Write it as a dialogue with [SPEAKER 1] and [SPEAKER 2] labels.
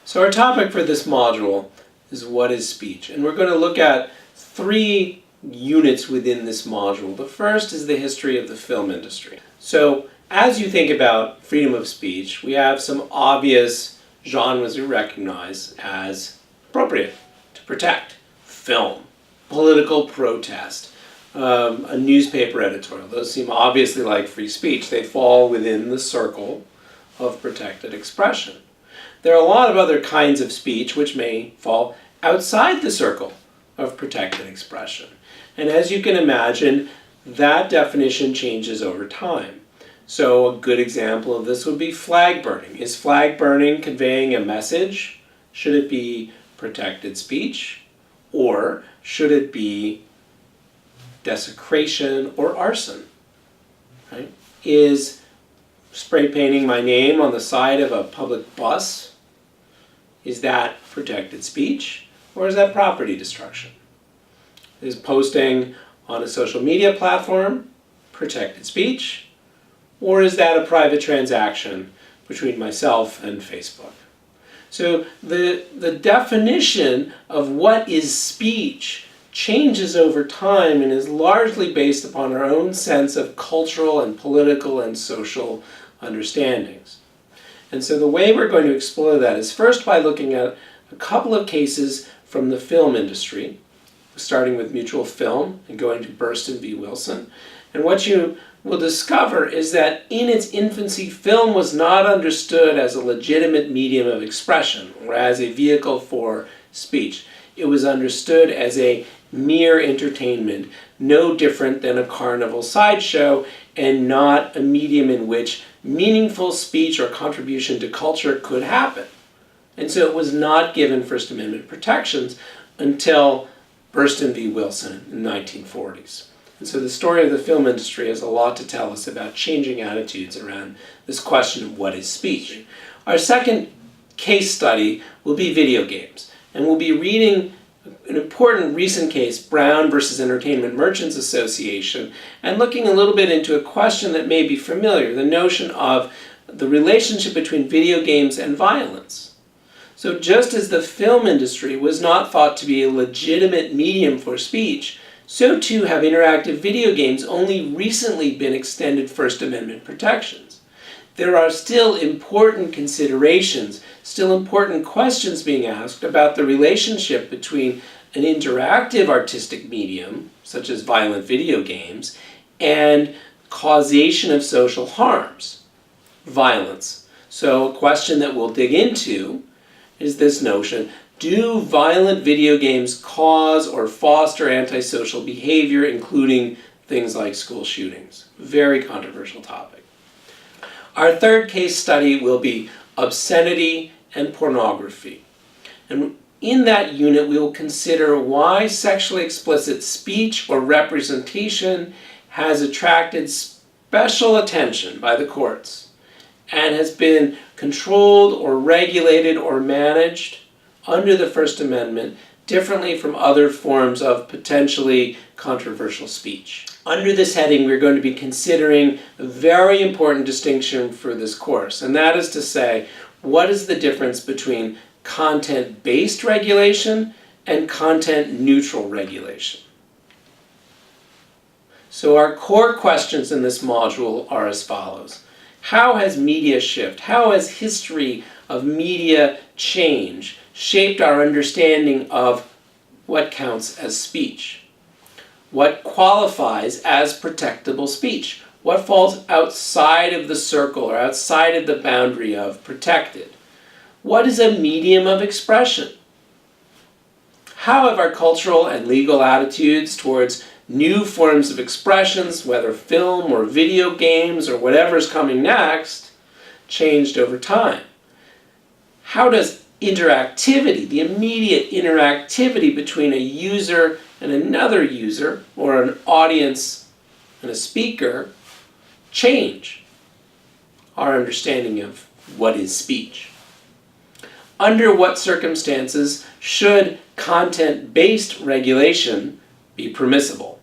[SPEAKER 1] So our topic for this module is what is speech? And we're going to look at three units within this module. The first is the history of the film industry. So as you think about freedom of speech, we have some obvious genres we recognize as appropriate to protect. Film, political protest, a newspaper editorial. Those seem obviously like free speech. They fall within the circle of protected expression. There are a lot of other kinds of speech which may fall outside the circle of protected expression. And as you can imagine, that definition changes over time. So a good example of this would be flag burning. Is flag burning conveying a message? Should it be protected speech? Or should it be desecration or arson? Right? Is spray painting my name on the side of a public bus, is that protected speech, or is that property destruction? Is posting on a social media platform protected speech, or is that a private transaction between myself and Facebook? So the definition of what is speech changes over time and is largely based upon our own sense of cultural and political and social understandings. And so the way we're going to explore that is first by looking at a couple of cases from the film industry, starting with Mutual Film and going to Burston v. Wilson. And what you will discover is that in its infancy, film was not understood as a legitimate medium of expression or as a vehicle for speech. It was understood as a mere entertainment, no different than a carnival sideshow, and not a medium in which meaningful speech or contribution to culture could happen. And so it was not given First Amendment protections until Burston v. Wilson in the 1940s. And so the story of the film industry has a lot to tell us about changing attitudes around this question of what is speech. Our second case study will be video games. And we'll be reading an important recent case, Brown versus Entertainment Merchants Association, and looking a little bit into a question that may be familiar, the notion of the relationship between video games and violence. So just as the film industry was not thought to be a legitimate medium for speech, so too have interactive video games only recently been extended First Amendment protections. There are still important considerations, still important questions being asked about the relationship between an interactive artistic medium, such as violent video games, and causation of social harms, violence. So a question that we'll dig into is this notion: do violent video games cause or foster antisocial behavior, including things like school shootings? Very controversial topic. Our third case study will be obscenity and pornography. And in that unit, we will consider why sexually explicit speech or representation has attracted special attention by the courts and has been controlled or regulated or managed under the First Amendment differently from other forms of potentially controversial speech. Under this heading, we're going to be considering a very important distinction for this course, and that is to say, what is the difference between content-based regulation and content-neutral regulation? So our core questions in this module are as follows. How has media shift? How has history of media change shaped our understanding of what counts as speech? What qualifies as protectable speech? What falls outside of the circle or outside of the boundary of protected? What is a medium of expression? How have our cultural and legal attitudes towards new forms of expressions, whether film or video games or whatever's coming next, changed over time? How does interactivity, the immediate interactivity between a user and another user, or an audience and a speaker, change our understanding of what is speech? Under what circumstances should content-based regulation be permissible?